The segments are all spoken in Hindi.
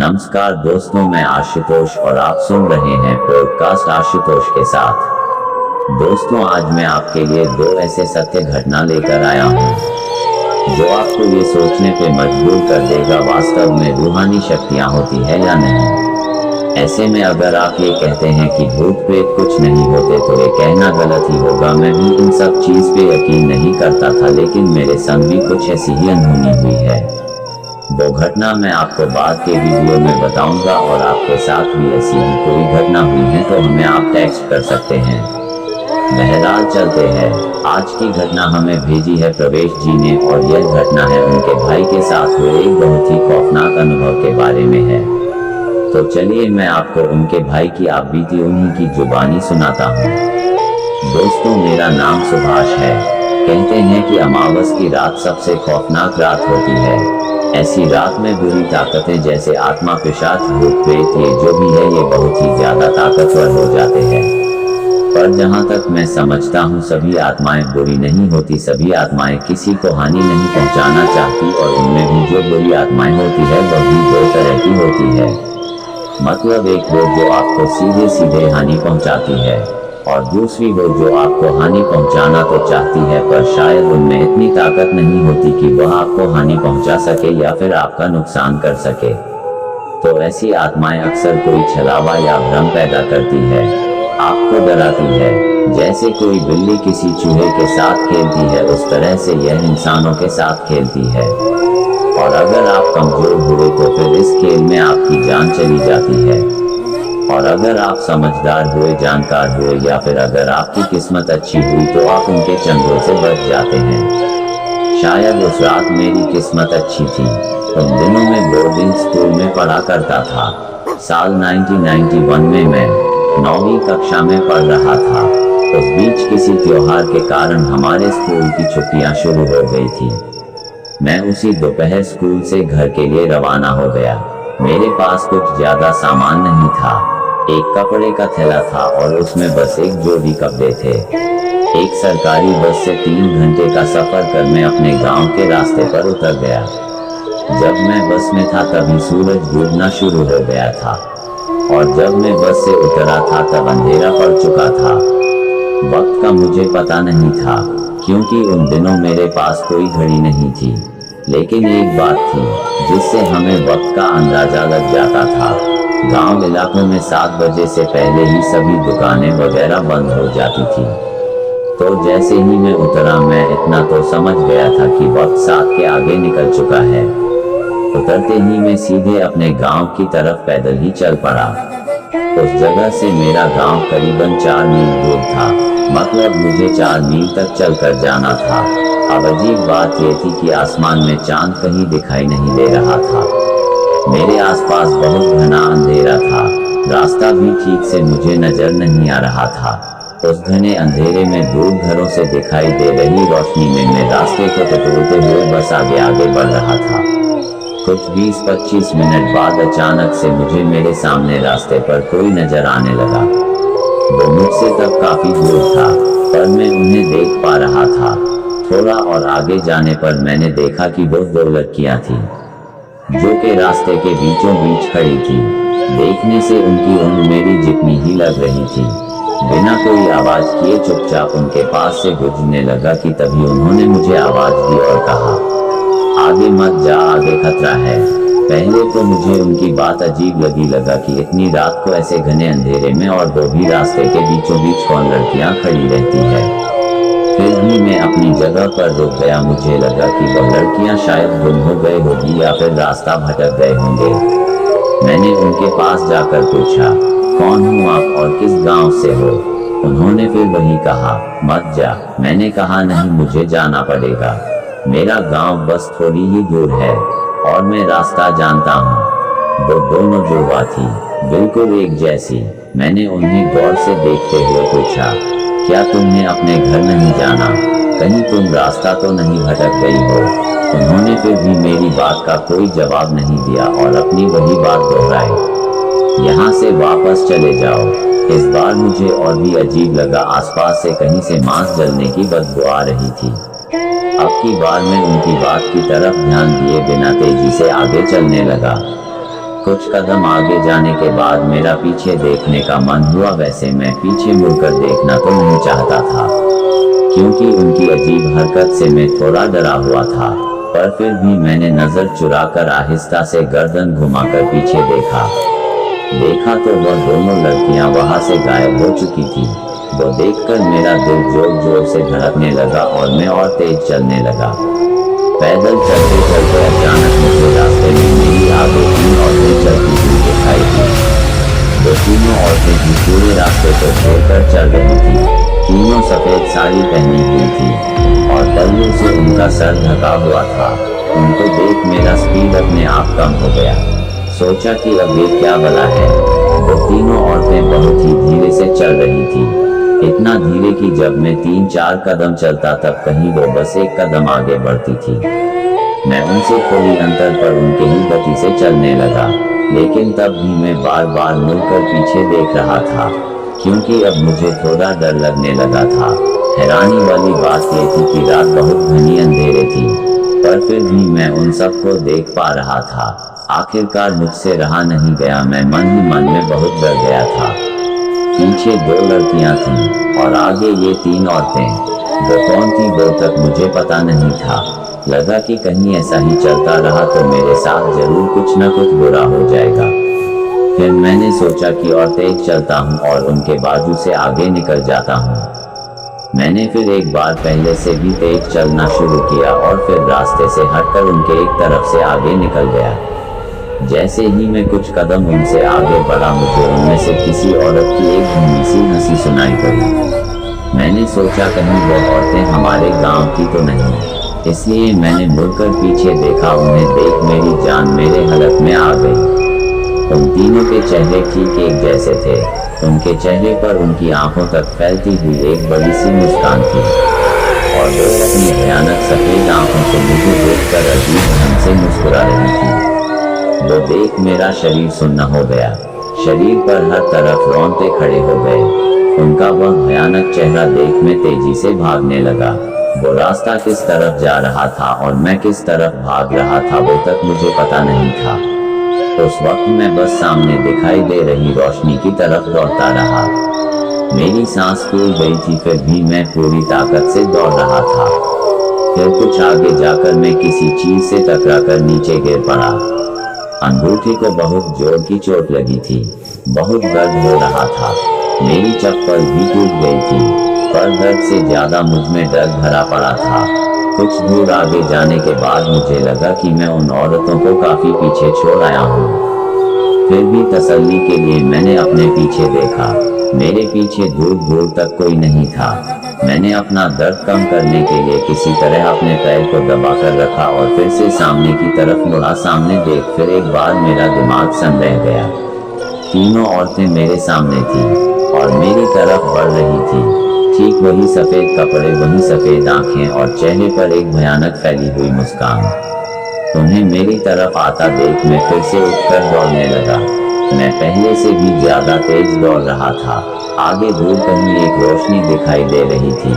नमस्कार दोस्तों, मैं आशुतोष और आप सुन रहे हैं पॉडकास्ट आशुतोष के साथ। दोस्तों, आज मैं आपके लिए दो ऐसे सत्य घटना लेकर आया हूँ जो आपको ये सोचने पे मजबूर कर देगा वास्तव में रूहानी शक्तियाँ होती है या नहीं। ऐसे में अगर आप ये कहते हैं कि भूत प्रेत कुछ नहीं होते तो ये कहना गलत ही होगा। मैं भी इन सब चीज पे यकीन नहीं करता था, लेकिन मेरे संग भी कुछ ऐसी ही अनहोनी हुई है। वो घटना मैं आपको बाद के वीडियो में बताऊंगा और आपके साथ भी ऐसी ही कोई घटना हुई है तो हमें आप टेक्स्ट कर सकते हैं। बहरहाल चलते हैं। आज की घटना हमें भेजी है प्रवेश जी ने और यह घटना है उनके भाई के साथ हुए एक बहुत ही खौफनाक अनुभव के बारे में है। तो चलिए मैं आपको उनके भाई की आप बीती उन्हीं की जुबानी सुनाता हूँ। दोस्तों, मेरा नाम सुभाष है। कहते हैं कि अमावस की रात सबसे खौफनाक रात होती है। ऐसी रात में बुरी ताकतें जैसे आत्मा, पिशाच, भूत प्रेत, ये जो भी है ये बहुत ही ज्यादा ताकतवर हो जाते हैं। पर जहाँ तक मैं समझता हूँ सभी आत्माएं बुरी नहीं होती। सभी आत्माएं किसी को हानि नहीं पहुँचाना चाहती और उनमें भी जो बुरी आत्माएं होती है वह भी दो तरह की होती है। मतलब एक वो जो आपको सीधे सीधे हानि पहुंचाती है और दूसरी वो जो आपको हानि पहुंचाना तो चाहती है पर शायद उनमें इतनी ताकत नहीं होती कि वह आपको हानि पहुंचा सके या फिर आपका नुकसान कर सके। तो ऐसी आत्माएं अक्सर कोई छलावा या भ्रम पैदा करती है, आपको डराती है। जैसे कोई बिल्ली किसी चूहे के साथ खेलती है उस तरह से यह इंसानों के साथ खेलती है। और अगर आप कमजोर हुए तो फिर इस खेल में आपकी जान चली जाती है। और अगर आप समझदार हुए, जानकार हुए या फिर अगर आपकी किस्मत अच्छी हुई तो आप उनके चंगुल से बच जाते हैं। शायद उस रात मेरी किस्मत अच्छी थी। उन दिनों में बोर्डिंग स्कूल में पढ़ा करता था। साल 1991 में मैं 9वीं कक्षा में पढ़ रहा था। उस बीच किसी त्योहार के कारण हमारे स्कूल की छुट्टियां शुरू हो गई थी। मैं उसी दोपहर स्कूल से घर के लिए रवाना हो गया। मेरे पास कुछ ज्यादा सामान नहीं था। एक कपड़े का थैला था और उसमें बस एक जोड़ी कपड़े थे। एक सरकारी बस से 3 घंटे का सफर कर मैं अपने गांव के रास्ते पर उतर गया। जब मैं बस में था तभी सूरज डूबना शुरू हो गया था और जब मैं बस से उतरा था तब अंधेरा पड़ चुका था। वक्त का मुझे पता नहीं था क्योंकि उन दिनों मेरे पास कोई घड़ी नहीं थी। लेकिन एक बात थी जिससे हमें वक्त का अंदाजा लग जाता था। गांव इलाकों में 7 बजे से पहले ही सभी दुकानें वगैरह बंद हो जाती थी। तो जैसे ही मैं उतरा मैं इतना तो समझ गया था कि वक्त 7 के आगे निकल चुका है। उतरते ही मैं सीधे अपने गांव की तरफ पैदल ही चल पड़ा। उस जगह से मेरा गांव करीबन 4 मील दूर था। मतलब मुझे 4 मील तक चलकर जाना था। अब अजीब बात यह थी कि आसमान में चांद कहीं दिखाई नहीं दे रहा था। मेरे आसपास बहुत घना अंधेरा था। रास्ता भी ठीक से मुझे नजर नहीं आ रहा था। उस घने अंधेरे में दूर घरों से दिखाई दे रही रोशनी में मैं रास्ते को टटोलते हुए बस आगे बढ़ रहा था। कुछ 20-25 मिनट बाद अचानक से मुझे मेरे सामने रास्ते पर कोई नजर आने लगा। वो मुझसे तब काफी दूर था पर मैं उन्हें देख पा रहा था। थोड़ा और आगे जाने पर मैंने देखा कि वो 2 लड़कियां थी जो कि रास्ते के बीचों बीच खड़ी थी। देखने से उनकी उम्र मेरी जितनी ही लग रही थी। बिना कोई आवाज किए चुपचाप उनके पास से गुजरने लगा कि तभी उन्होंने मुझे आवाज दी और कहा, आगे मत जा, आगे खतरा है। पहले तो मुझे उनकी बात अजीब लगा कि इतनी रात को ऐसे घने अंधेरे में और वो भी रास्ते के बीचों बीच कौन लड़कियां खड़ी रहती है। फिर भी मैं अपनी जगह पर रुक गया। मुझे लगा कि वह लड़कियां शायद गुम हो गए होगी या फिर रास्ता भटक गए होंगे। मैंने उनके पास जाकर पूछा, कौन हूँ आप और किस गांव से हो? उन्होंने फिर वही कहा, मत जा। मैंने कहा, नहीं, मुझे जाना पड़ेगा। मेरा गांव बस थोड़ी ही दूर है और मैं रास्ता जानता हूँ। वो दोनों जुड़वा थी, बिल्कुल एक जैसी। मैंने उन्हें गौर से देखते हुए पूछा, क्या तुमने अपने घर नहीं जाना? कहीं तुम रास्ता तो नहीं भटक गई हो? उन्होंने फिर भी मेरी बात का कोई जवाब नहीं दिया और अपनी वही बात दोहराई, यहाँ से वापस चले जाओ। इस बार मुझे और भी अजीब लगा। आसपास से कहीं से मांस जलने की बदबू आ रही थी। अब की बार मैं उनकी बात की तरफ ध्यान दिए बिना तेजी से आगे चलने लगा। कुछ कदम आगे जाने के बाद मेरा पीछे देखने का मन हुआ। वैसे मैं पीछे मुड़कर देखना तो नहीं चाहता था, क्योंकि उनकी अजीब हरकत से मैं थोड़ा डरा हुआ था। पर फिर भी मैंने नजर चुराकर आहिस्ता से गर्दन घुमाकर पीछे देखा तो वह दोनों लड़कियां वहां से गायब हो चुकी थी। वो देखकर मेरा दिल जोर जोर से धड़कने लगा और मैं और तेज चलने लगा। पैदल चलते चलते अचानक मुझे रास्ते में मेरी आगे 3 औरतें चलती हुई दिखाई दी। वो तीनों औरतें भी पूरे रास्ते को छोड़कर चल रही थी। तीनों सफेद साड़ी पहनी हुई थी और पल्लू से उनका सर ढका हुआ था। उनको देख मेरा स्पीड अपने आप कम हो गया। सोचा कि अब ये क्या भला है। वो तीनों औरतें बहुत ही धीरे से चल रही थी, इतना धीरे कि जब मैं 3-4 कदम चलता तब कहीं वो बस 1 कदम आगे बढ़ती थी। मैं उनसे थोड़ी अंतर पर उनके ही गति से चलने लगा, लेकिन तब भी मैं बार बार मुड़कर पीछे देख रहा था, क्योंकि अब मुझे थोड़ा डर लगने लगा था। हैरानी वाली बात यह थी कि रात बहुत घनी अंधेरे थी, पर फिर भी मैं उन सबको देख पा रहा था। आखिरकार मुझसे रहा नहीं गया, मैं मन ही मन में बहुत डर गया था। पीछे 2 लड़कियां थीं और आगे ये 3 औरतें। वो कौन थी वो तक मुझे पता नहीं था। लगा कि कहीं ऐसा ही चलता रहा तो मेरे साथ जरूर कुछ न कुछ बुरा हो जाएगा। फिर मैंने सोचा कि और तेज चलता हूँ और उनके बाजू से आगे निकल जाता हूँ। मैंने फिर एक बार पहले से भी तेज चलना शुरू किया और फिर रास्ते से हटकर उनके एक तरफ से आगे निकल गया। जैसे ही मैं कुछ कदम उनसे आगे बढ़ा, मुझे उनमें से किसी औरत की एक धीमी सी हंसी सुनाई पड़ी। मैंने सोचा कहीं वो औरतें हमारे गांव की तो नहीं, इसलिए मैंने मुड़कर पीछे देखा। उन्हें देख मेरी जान मेरे हलक में आ गई। उन तीनों के चेहरे ठीक एक जैसे थे। उनके चेहरे पर उनकी आंखों तक फैलती हुई एक बड़ी सी मुस्कान थी और वो अपनी भयानक सफेद आंखों से मुझे देखकर अजीब ढंग से मुस्कुरा रही थी। वो देख मेरा शरीर सुन्न हो गया। शरीर पर हर तरफ रोंगटे खड़े हो गए। उनका वह भयानक चेहरा देख मैं तेजी से भागने लगा। वो रास्ता किस तरफ जा रहा था और मैं किस तरफ भाग रहा था वो तक मुझे पता नहीं था। उस वक्त मैं बस सामने दिखाई दे रही रोशनी की तरफ दौड़ता रहा। मेरी सांस फूल गई थी, फिर भी मैं पूरी ताकत से दौड़ रहा था। फिर कुछ आगे जाकर मैं किसी चीज से टकराकर नीचे गिर पड़ा। अंगूठे को बहुत जोर की चोट लगी थी। बहुत दर्द हो रहा था। मेरी चप्पल भी टूट गई थी, पर दर्द से ज्यादा मुझ में डर भरा पड़ा था। कुछ दूर आगे जाने के बाद मुझे लगा कि मैं उन औरतों को काफी पीछे छोड़ आया हूँ। फिर भी तसल्ली के लिए मैंने अपने पीछे देखा। मेरे पीछे दूर दूर तक कोई नहीं था। मैंने अपना दर्द कम करने के लिए किसी तरह अपने पैर को दबाकर रखा और फिर से सामने की तरफ मुड़ा। सामने देख फिर एक बार मेरा दिमाग सन रह गया। तीनों औरतें मेरे सामने थीं और मेरी तरफ बढ़ रही थी। ठीक वही सफेद कपड़े, वही सफेद आंखें और चेहरे पर एक भयानक फैली हुई मुस्कान। उन्हें मेरी तरफ आता देख मैं फिर से उठकर दौड़ने लगा। मैं पहले से भी ज्यादा तेज दौड़ रहा था। आगे दूर कहीं एक रोशनी दिखाई दे रही थी।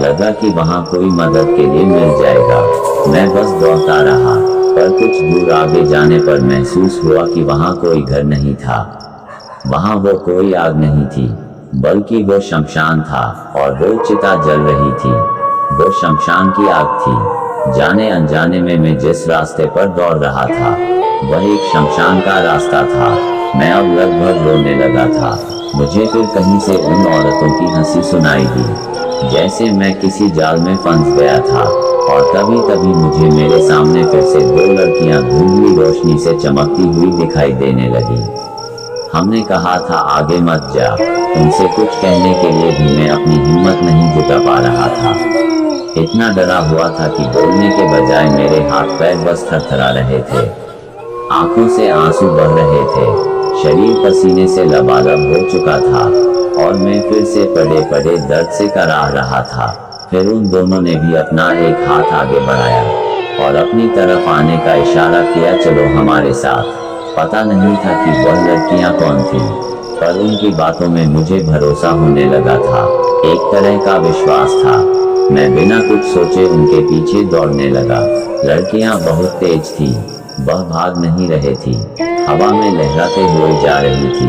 लगा कि वहां कोई मदद के लिए मिल जाएगा। मैं बस दौड़ता रहा, पर कुछ दूर आगे जाने पर महसूस हुआ कि वहां कोई घर नहीं था। वहां वो कोई आग नहीं थी, बल्कि वो शमशान था और वो चिता जल रही थी। वो शमशान की आग थी। जाने अनजाने में मैं जिस रास्ते पर दौड़ रहा था वह एक शमशान का रास्ता था। मैं अब लगभग रोने लगा था। मुझे फिर कहीं से उन औरतों की हंसी सुनाई दी, जैसे मैं किसी जाल में फंस गया था। और तभी तभी मुझे मेरे सामने फिर से 2 लड़कियां धुंधली रोशनी से चमकती हुई दिखाई देने लगी। हमने कहा था आगे मत जा। उनसे कुछ कहने के लिए भी मैं अपनी हिम्मत नहीं जुटा पा रहा था। इतना डरा हुआ था कि बोलने के बजाय मेरे हाथ पैर बस थरथरा रहे थे। आंखों से आंसू बह रहे थे। शरीर पसीने से लबालब हो चुका था और मैं फिर से पड़े पड़े दर्द से कराह रहा था। फिर उन दोनों ने भी अपना एक हाथ आगे बढ़ाया और अपनी तरफ आने का इशारा किया, चलो हमारे साथ। पता नहीं था कि वह लड़कियां कौन थीं, पर उनकी बातों में मुझे भरोसा होने लगा था। एक तरह का विश्वास था। मैं बिना कुछ सोचे उनके पीछे दौड़ने लगा। लड़कियां बहुत तेज थीं, वह भाग नहीं रहे थी। हवा में लहराते हुए जा रही थी।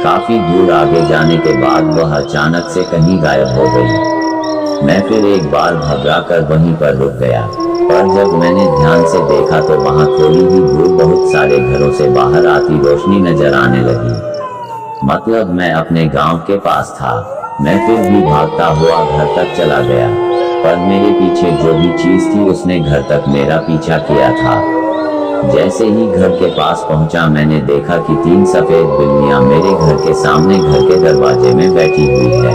काफी दूर आगे जाने के बाद वह अचानक से कहीं गायब हो गई। मैं फिर एक बार घबराकर वहीं पर रुक गया, पर जब मैंने ध्यान से देखा तो वहां थोड़ी ही दूर बहुत सारे घरों से बाहर आती रोशनी नजर आने लगी। मतलब मैं अपने गांव के पास था। मैं फिर भी भागता हुआ घर तक चला गया, पर मेरे पीछे जो भी चीज थी उसने घर तक मेरा पीछा किया था। जैसे ही घर के पास पहुंचा मैंने देखा कि 3 सफेद बिल्लियां मेरे घर के सामने घर के दरवाजे में बैठी हुई है,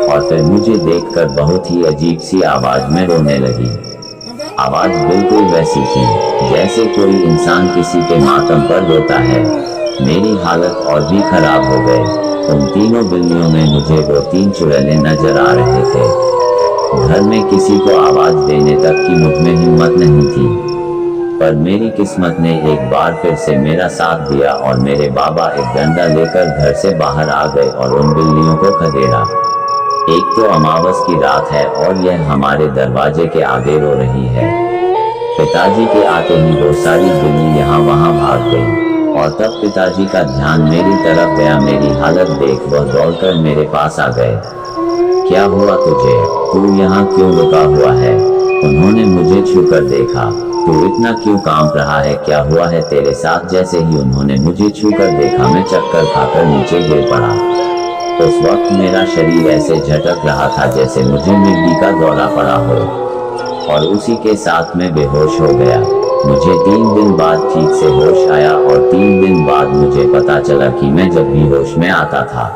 और फिर मुझे देखकर बहुत ही अजीब सी आवाज में रोने लगी। आवाज बिल्कुल वैसी थी जैसे कोई इंसान किसी के मातम पर रोता है। मेरी हालत और भी खराब हो गई। उन तीनों बिल्लियों में मुझे वो 3 चुड़ैलें नजर आ रहे थे। घर में किसी को आवाज देने तक की मुझ में हिम्मत नहीं थी, पर मेरी किस्मत ने एक बार फिर से मेरा साथ दिया और मेरे बाबा एक डंडा लेकर घर से बाहर आ गए और उन बिल्लियों को खदेड़ा। एक तो अमावस की रात है और यह हमारे दरवाजे के आगे रो रही है। पिताजी के आते ही वो सारी बिल्ली यहाँ वहाँ भाग गई, और तब पिताजी का ध्यान मेरी तरफ गया। मेरी हालत देख वह दौड़कर मेरे पास आ गए। क्या हुआ तुझे? तू यहाँ क्यों रुका हुआ है? उन्होंने मुझे छूकर देखा। तू इतना क्यों कांप रहा है? क्या हुआ है तेरे साथ? जैसे ही उन्होंने मुझे छूकर देखा मैं चक्कर खाकर नीचे गिर पड़ा। उस वक्त मेरा शरीर ऐसे झटक रहा था जैसे मुझे मिर्गी का दौरा पड़ा हो, और उसी के साथ मैं बेहोश हो गया। मुझे 3 दिन बाद ठीक से होश आया, और 3 दिन बाद मुझे पता चला कि मैं जब भी होश में आता था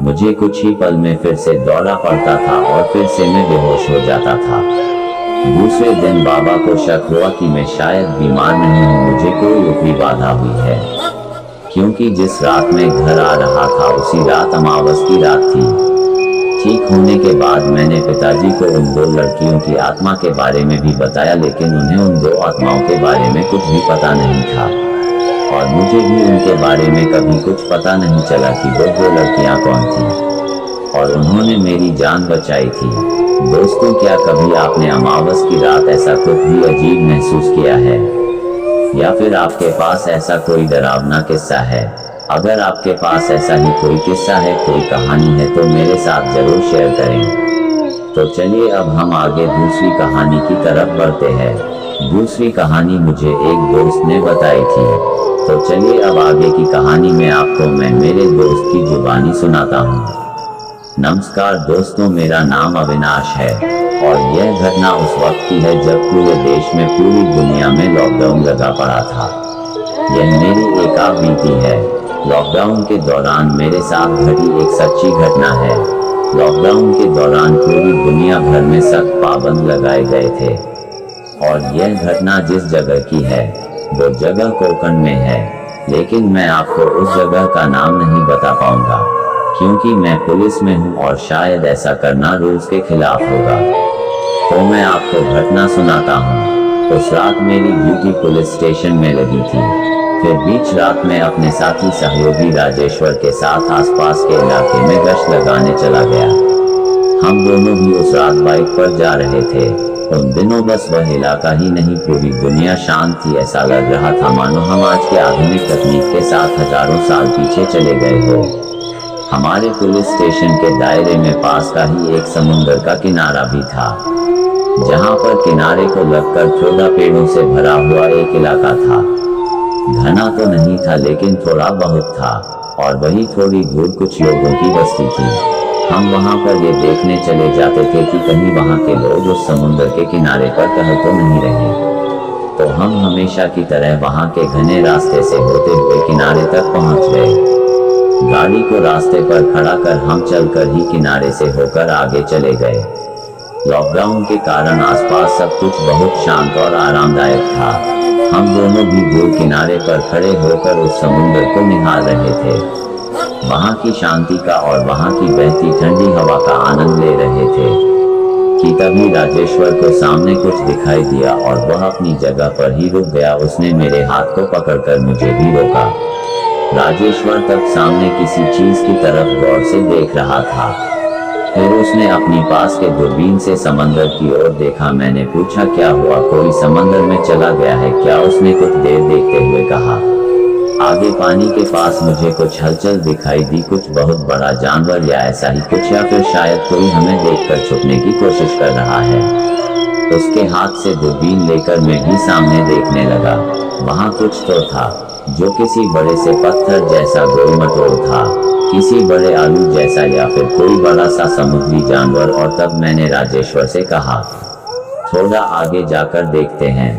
मुझे कुछ ही पल में फिर से दौरा पड़ता था और फिर से मैं बेहोश हो जाता था। दूसरे दिन बाबा को शक हुआ कि मैं शायद बीमार नहीं हूँ, मुझे कोई ऊपरी बाधा हुई है, क्योंकि जिस रात में घर आ रहा था उसी रात अमावस की रात थी। ठीक होने के बाद मैंने पिताजी को उन 2 लड़कियों की आत्मा के बारे में भी बताया, लेकिन उन्हें उन 2 आत्माओं के बारे में कुछ भी पता नहीं था, और मुझे भी उनके बारे में कभी कुछ पता नहीं चला कि वो 2 लड़कियां कौन थी, और उन्होंने मेरी जान बचाई थी। दोस्तों, क्या कभी आपने अमावस की रात ऐसा कुछ भी अजीब महसूस किया है, या फिर आपके पास ऐसा कोई डरावना किस्सा है? अगर आपके पास ऐसा ही कोई किस्सा है, कोई कहानी है, तो मेरे साथ जरूर शेयर करें। तो चलिए अब हम आगे दूसरी कहानी की तरफ बढ़ते हैं। दूसरी कहानी मुझे एक दोस्त ने बताई थी, तो चलिए अब आगे की कहानी में आपको मैं मेरे दोस्त की जुबानी सुनाता हूँ। नमस्कार दोस्तों, मेरा नाम अविनाश है, और यह घटना उस वक्त की है जब पूरे देश में, पूरी दुनिया में लॉकडाउन लगा पड़ा था। यह मेरी एक आप बीती है। लॉकडाउन के दौरान मेरे साथ घटी एक सच्ची घटना है। लॉकडाउन के दौरान पूरी दुनिया भर में सख्त पाबंद लगाए गए थे, और यह घटना जिस जगह की है वो जगह कोंकण में है, लेकिन मैं आपको उस जगह का नाम नहीं बता पाऊंगा क्योंकि मैं पुलिस में हूं और शायद ऐसा करना रूल्स के खिलाफ होगा। तो मैं आपको घटना सुनाता हूं। उस रात मेरी ड्यूटी पुलिस स्टेशन में लगी थी। फिर बीच रात में अपने साथी सहयोगी राजेश्वर के साथ आसपास के इलाके में गश्त लगाने चला गया। हम दोनों भी उस रात बाइक पर जा रहे थे। उन दिनों बस वह इलाका ही नहीं, पूरी दुनिया शांत थी। ऐसा लग रहा था मानो हम आज के आधुनिक तकनीक के साथ हजारों साल पीछे चले गए हो। हमारे पुलिस स्टेशन के दायरे में पास का ही एक समुद्र का किनारा भी था, जहां पर किनारे को लगकर 14 पेड़ों से भरा हुआ एक इलाका था। घना तो नहीं था लेकिन थोड़ा बहुत था, और वही थोड़ी दूर कुछ लोगों की बस्ती थी। हम वहां पर ये देखने चले जाते थे कि कहीं वहां के लोग उस समुद्र के किनारे पर टहल तो नहीं रहे। तो हम हमेशा की तरह वहां के घने रास्ते से होते हुए किनारे तक पहुंच गए। गाड़ी को रास्ते पर खड़ा कर हम चलकर ही किनारे से होकर आगे चले गए। लॉकडाउन के कारण आसपास सब कुछ बहुत शांत और आरामदायक था। हम दोनों भी दूर किनारे पर खड़े होकर उस समुद्र को निहार रहे थे, वहां की शांति का और वहां की बहती ठंडी हवा का आनंद ले रहे थे कि तभी राजेश्वर को सामने कुछ दिखाई दिया और वह अपनी जगह पर ही रुक गया। उसने मेरे हाथ को पकड़कर मुझे भी रोका। राजेश्वर तक सामने किसी चीज की तरफ गौर से देख रहा था। फिर उसने अपनी पास के दूरबीन से समंदर की ओर देखा। मैंने पूछा, क्या हुआ, कोई समंदर में चला गया है क्या? उसने कुछ देर देखते हुए कहा, आगे पानी के पास मुझे कुछ हलचल दिखाई दी, कुछ बहुत बड़ा जानवर या ऐसा ही कुछ, या फिर शायद कोई हमें देखकर छुपने की कोशिश कर रहा है। उसके हाथ से दूरबीन लेकर मैं भी सामने देखने लगा। वहां कुछ तो था जो किसी बड़े से पत्थर जैसा गोल-मटोल था, किसी बड़े आलू जैसा, या फिर कोई बड़ा सा समुद्री जानवर। और तब मैंने राजेश्वर से कहा, थोड़ा आगे जाकर देखते हैं।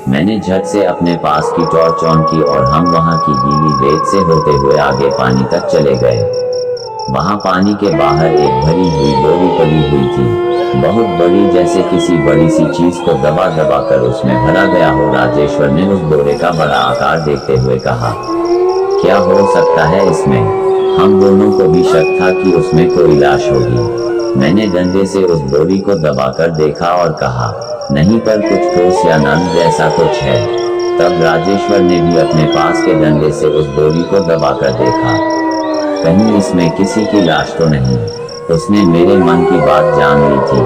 मैंने झट से अपने पास की टॉर्च ऑन की और हम वहां की गीली रेत से होते हुए आगे पानी तक चले गए। वहां पानी के बाहर एक भरी हुई बोरी पड़ी हुई थी, बहुत बड़ी, जैसे किसी बड़ी सी चीज को दबा दबा कर उसमें भरा गया हो। राजेश्वर ने उस बोरे का बड़ा आकार देखते हुए कहा, क्या हो सकता है इसमें? हम दोनों को भी शक था कि उसमें कोई लाश होगी। मैंने डंडे से उस बोरी को दबाकर देखा और कहा, नहीं, पर कुछ ठोस या नम जैसा कुछ है। तब राजेश्वर ने भी अपने पास के डंडे से उस बोरी को दबाकर देखा, कहीं इसमें किसी की लाश तो नहीं। उसने मेरे मन की बात जान ली थी,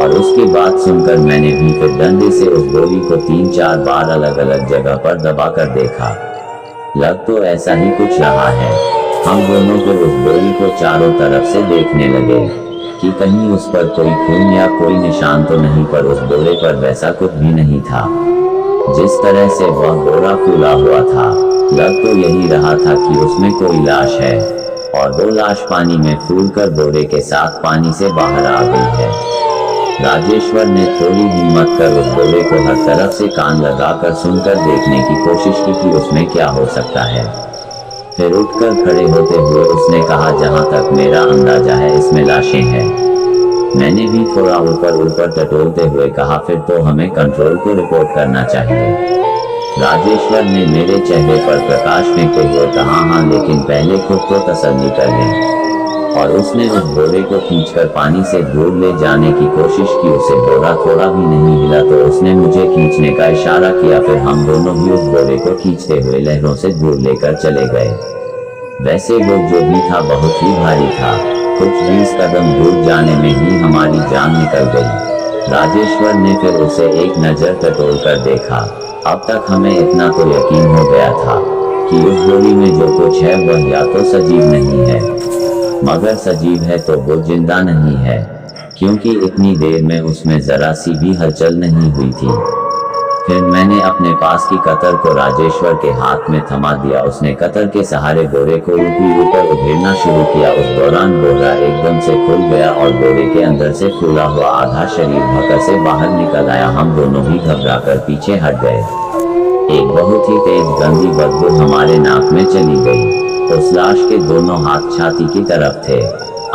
और उसकी बात सुनकर मैंने भी फिर डंडे से उस बोरी को 3-4 बार अलग अलग जगह पर दबाकर देखा। लग तो ऐसा ही कुछ रहा है। हम दोनों फिर उस बोरी को चारों तरफ से देखने लगे कि कहीं उस पर कोई खून या कोई निशान तो नहीं, पर उस बोरे पर वैसा कुछ भी नहीं था। जिस तरह से वह बोरा फूला हुआ था, लग तो यही रहा था कि उसमें कोई लाश है, और वो लाश पानी में फूलकर बोरे के साथ पानी से बाहर आ गई है। राजेश्वर ने थोड़ी हिम्मत कर उस बोरे को हर तरफ से कान लगाकर सुनकर देखने की कोशिश की कि उसमें क्या हो सकता है। फिर उठकर खड़े होते हुए उसने कहा, जहां तक मेरा अंदाजा है इसमें लाशें हैं। मैंने भी थोड़ा ऊपर ऊपर टटोलते हुए कहा, फिर तो हमें कंट्रोल को रिपोर्ट करना चाहिए। राजेश्वर ने मेरे चेहरे पर प्रकाश फेंकते हुए कहा, हाँ, लेकिन पहले खुद तो तसल्ली कर लें। और उसने उस बोरे को खींचकर पानी से दूर ले जाने की कोशिश की। उसे बोरा थोड़ा भी नहीं हिला तो उसने मुझे खींचने का इशारा किया। फिर हम दोनों भी उस बोरे को खींचते हुए लहरों से दूर लेकर चले गए। वैसे वो जो भी था बहुत ही भारी था। कुछ 20 कदम दूर जाने में ही हमारी जान निकल गई। राजेश्वर ने फिर उसे एक नजर टटोल कर देखा। अब तक हमें इतना तो यकीन हो गया था कि उस बोरी में जो कुछ है वह या तो सजीव नहीं है, मगर सजीव है तो वो जिंदा नहीं है, क्योंकि इतनी देर में उसमें जरा सी भी हलचल नहीं हुई थी। फिर मैंने अपने पास की कतर को राजेश्वर के हाथ में थमा दिया। उसने कतर के सहारे बोरे को ऊपर उधेड़ना शुरू किया। उस दौरान बोरा एकदम से खुल गया और बोरे के अंदर से फूला हुआ आधा शरीर भकर से बाहर निकल आया। हम दोनों ही घबराकर पीछे हट गए। एक बहुत ही तेज गंदी बदबू हमारे नाक में चली गई। उस लाश के दोनों हाथ छाती की तरफ थे,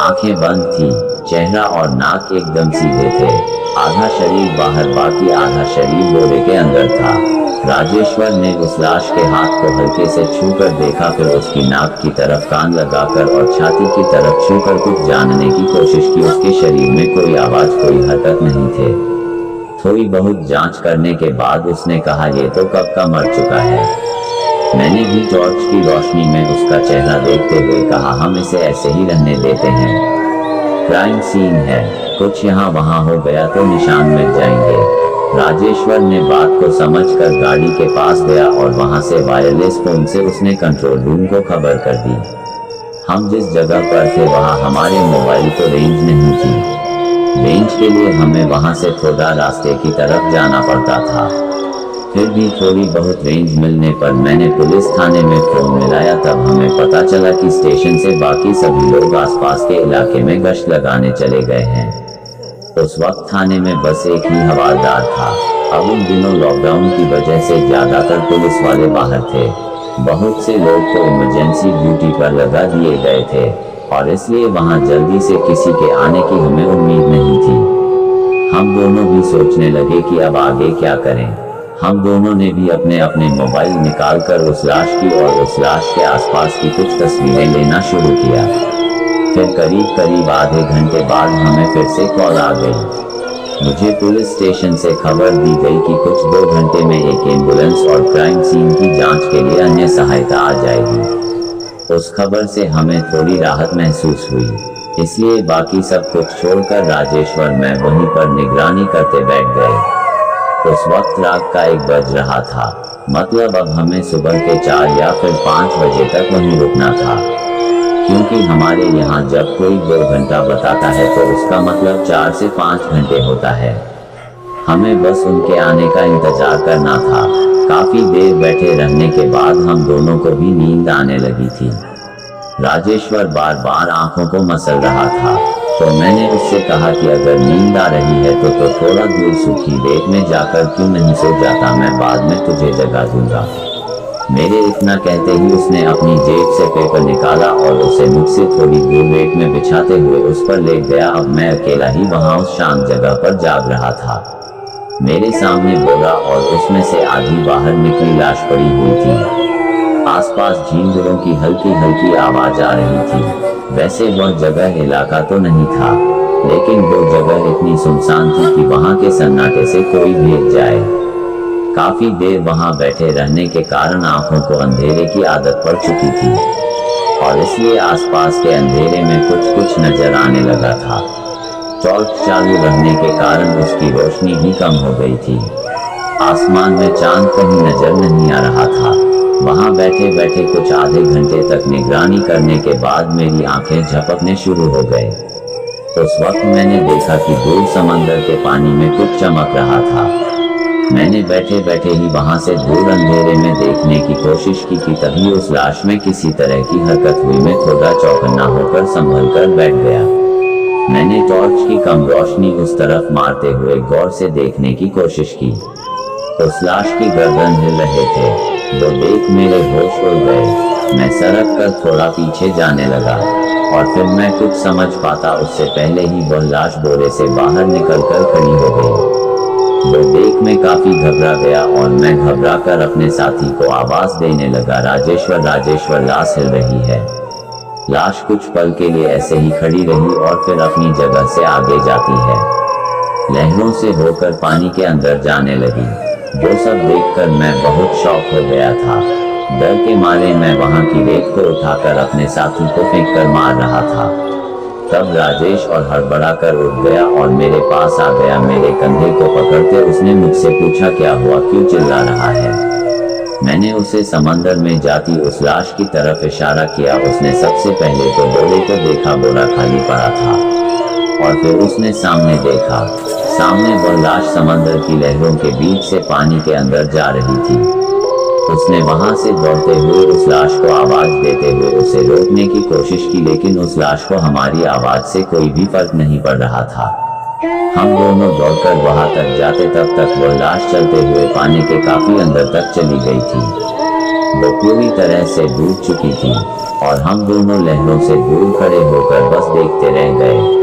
आंखें बंद थी, चेहरा और नाक एकदम सीधे थे, आधा शरीर बाहर, बाकी आधा शरीर बोरे के अंदर था। राजेश्वर ने उस लाश के हाथ को हल्के से छूकर देखा, फिर उसकी नाक की तरफ कान लगाकर और छाती की तरफ छूकर कुछ जानने की कोशिश की। उसके शरीर में कोई आवाज, कोई हरकत नहीं थे। थोड़ी बहुत जांच करने के बाद उसने कहा, ये तो कब का मर चुका है। मैंने भी टॉर्च की रोशनी में उसका चेहरा देखते हुए कहा, हम इसे ऐसे ही रहने देते हैं। क्राइम सीन है, कुछ यहाँ वहाँ हो गया तो निशान मिट जाएंगे। राजेश्वर ने बात को समझकर गाड़ी के पास गया और वहाँ से वायरलेस फोन से उसने कंट्रोल रूम को खबर कर दी। हम जिस जगह पर थे वहाँ हमारे मोबाइल को रेंज नहीं थी। रेंज के लिए हमें वहाँ से थोड़ा रास्ते की तरफ जाना पड़ता था। फिर भी थोड़ी बहुत रेंज मिलने पर मैंने पुलिस थाने में फोन मिलाया। तब हमें पता चला कि स्टेशन से बाकी सभी लोग आसपास के इलाके में गश्त लगाने चले गए हैं। उस वक्त थाने में बस एक ही हवलदार था। अब उन दिनों लॉकडाउन की वजह से ज्यादातर पुलिस वाले बाहर थे। बहुत से लोग तो इमरजेंसी ड्यूटी पर लगा दिए गए थे और इसलिए वहां जल्दी से किसी के आने की हमें उम्मीद नहीं थी। हम दोनों भी सोचने लगे कि अब आगे क्या करें। हम दोनों ने भी अपने अपने मोबाइल निकालकर उस लाश की और उस लाश के आसपास की कुछ तस्वीरें लेना शुरू किया। फिर करीब आधे घंटे बाद हमें फिर से कॉल आ गई। मुझे पुलिस स्टेशन से खबर दी गई कि कुछ 2 घंटे में एक एम्बुलेंस और क्राइम सीन की जांच के लिए अन्य सहायता आ जाएगी। उस खबर से हमें थोड़ी राहत महसूस हुई, इसलिए बाकी सब कुछ छोड़कर राजेश्वर मैं वहीं पर निगरानी करते बैठ गए। उस वक्त रात का 1 बज रहा था। मतलब अब हमें सुबह के 4 या फिर 5 बजे तक वहीं रुकना था, क्योंकि हमारे यहाँ जब कोई 2 घंटा बताता है तो उसका मतलब 4 से 5 घंटे होता है। हमें बस उनके आने का इंतजार करना था। काफी देर बैठे रहने के बाद हम दोनों को भी नींद आने लगी थी। राजेश्वर बार बार आंखों को मसल रहा था, तो मैंने उससे कहा कि अगर नींद आ रही है तो थोड़ा दूर सूखी रेत में जाकर क्यों नहीं सो जाता, मैं बाद में तुझे जगा दूंगा। मेरे इतना कहते ही उसने अपनी जेब से पेपर निकाला और उसे मुझसे थोड़ी दूर रेत में बिछाते हुए उस पर लेट गया। अब मैं अकेला ही वहां उस शांत जगह पर जाग रहा था। मेरे सामने बोरा और उसमें से आधी बाहर निकली लाश पड़ी हुई थी। आसपास झींगुरों की हल्की हल्की आवाज आ रही थी। वैसे वह जगह इलाका तो नहीं था, लेकिन वो जगह इतनी सुनसान थी कि वहां के सन्नाटे से कोई भेद जाए। काफी देर वहां बैठे रहने के कारण आंखों को अंधेरे की आदत पड़ चुकी थी, और इसलिए आसपास के अंधेरे में कुछ कुछ नजर आने लगा था। टॉर्च चालू रहने के कारण उसकी रोशनी भी कम हो गई थी। आसमान में चांद कहीं नजर नहीं आ रहा था। वहां बैठे बैठे कुछ आधे घंटे तक निगरानी करने के बाद मेरी आंखें झपकने शुरू हो गए। उस वक्त मैंने देखा कि दूर समंदर के पानी में कुछ चमक रहा था। मैंने बैठे बैठे ही वहां से दूर अंधेरे में देखने की कोशिश की कि तभी उस लाश में किसी तरह की हरकत हुई। मैं थोड़ा चौकन्ना होकर संभल कर बैठ गया। मैंने टॉर्च की कम रोशनी उस तरफ मारते हुए गौर से देखने की कोशिश की। उस लाश की गर्दन हिल रहे थे, वो देख मेरे होश उड़ गए। मैं सरक कर थोड़ा पीछे जाने लगा, और फिर मैं कुछ समझ पाता उससे पहले ही वह लाश बोरे से बाहर निकलकर खड़ी हो गई। वो देख मैं काफी घबरा गया और मैं घबरा कर अपने साथी को आवाज देने लगा, राजेश्वर राजेश्वर, लाश हिल रही है। लाश कुछ पल के लिए ऐसे ही खड़ी रही और फिर अपनी जगह से आगे जाती है, लहरों से होकर पानी के अंदर जाने लगी। वो सब देखकर मैं बहुत शॉक हो गया था। डर के मारे मैं वहां की रेत को उठाकर अपने साथी को फेंक कर मार रहा था। तब राजेश और हड़बड़ा कर उठ गया और मेरे पास आ गया। मेरे कंधे को पकड़ते उसने मुझसे पूछा, क्या हुआ, क्यों चिल्ला रहा है? मैंने उसे समंदर में जाती उस लाश की तरफ इशारा किया। उसने सबसे पहले तो बोरे को देखा, बोरा खाली पड़ा था, और फिर उसने सामने देखा। सामने वह लाश समंदर की लहरों के बीच से पानी के अंदर जा रही थी। उसने वहां से दौड़ते हुए उस लाश को आवाज देते हुए उसे रोकने की कोशिश की, लेकिन उस लाश को हमारी आवाज से कोई भी फर्क नहीं पड़ रहा था। हम दोनों दौड़कर वहां तक जाते तब तक वह लाश चलते हुए पानी के काफी अंदर तक चली गई थी। वो पूरी तरह से डूब चुकी थी और हम दोनों लहरों से दूर खड़े होकर बस देखते रह गए।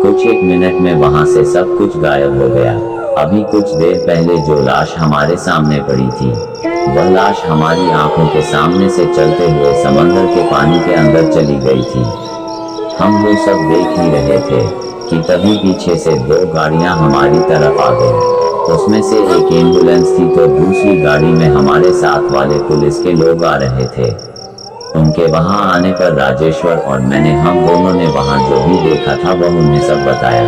कुछ एक मिनट में वहां से सब कुछ गायब हो गया। अभी कुछ देर पहले जो लाश हमारे सामने पड़ी थी, वह लाश हमारी आंखों के सामने से चलते हुए समंदर के पानी के अंदर चली गई थी। हम वो सब देख ही रहे थे कि तभी पीछे से 2 गाड़ियां हमारी तरफ आ गई। उसमें से एक एम्बुलेंस थी तो दूसरी गाड़ी में हमारे साथ वाले पुलिस के लोग आ रहे थे। उनके वहां आने पर राजेश्वर और मैंने, हम दोनों ने वहां जो भी देखा था वह उन्हें सब बताया,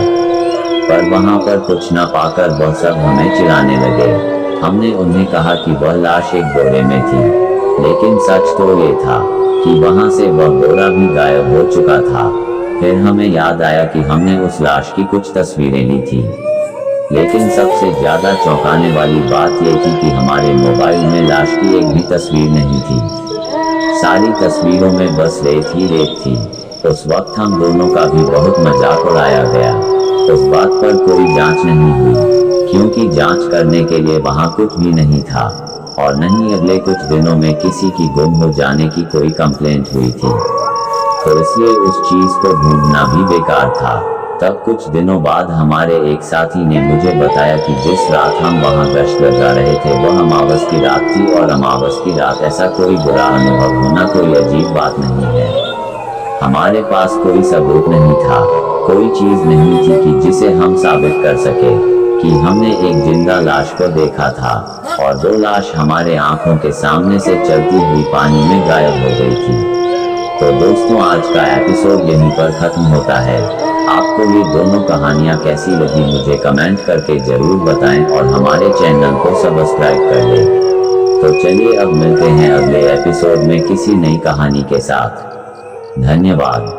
पर वहां पर कुछ न पाकर वह सब हमें चिढ़ाने लगे। हमने उन्हें कहा कि वह लाश एक बोरे में थी, लेकिन सच तो ये था कि वहां से वह बोरा भी गायब हो चुका था। फिर हमें याद आया कि हमने उस लाश की कुछ तस्वीरें ली थी, लेकिन सबसे ज्यादा चौंकाने वाली बात यह थी कि हमारे मोबाइल में लाश की एक भी तस्वीर नहीं थी। सारी तस्वीरों में बस रेत ही रेत थी। उस वक्त हम दोनों का भी बहुत मजाक उड़ाया गया। उस बात पर कोई जांच नहीं हुई, क्योंकि जांच करने के लिए वहां कुछ भी नहीं था, और नहीं अगले कुछ दिनों में किसी की गुम हो जाने की कोई कंप्लेंट हुई थी, तो इसलिए उस चीज को ढूंढना भी बेकार था। तब कुछ दिनों बाद हमारे एक साथी ने मुझे बताया कि जिस रात हम वहां गश्त लगा रहे थे वह अमावस की रात थी, और अमावस की रात ऐसा कोई बुरा अनुभव होना कोई अजीब बात नहीं है। हमारे पास कोई सबूत नहीं था, कोई चीज नहीं थी कि जिसे हम साबित कर सके कि हमने एक जिंदा लाश को देखा था, और 2 लाश हमारे आंखों के सामने से चलती हुई पानी में गायब हो गई थी। तो दोस्तों, आज का एपिसोड यहीं पर खत्म होता है। आपको ये दोनों कहानियाँ कैसी लगी मुझे कमेंट करके जरूर बताएं, और हमारे चैनल को सब्सक्राइब कर लें। तो चलिए अब मिलते हैं अगले एपिसोड में किसी नई कहानी के साथ। धन्यवाद।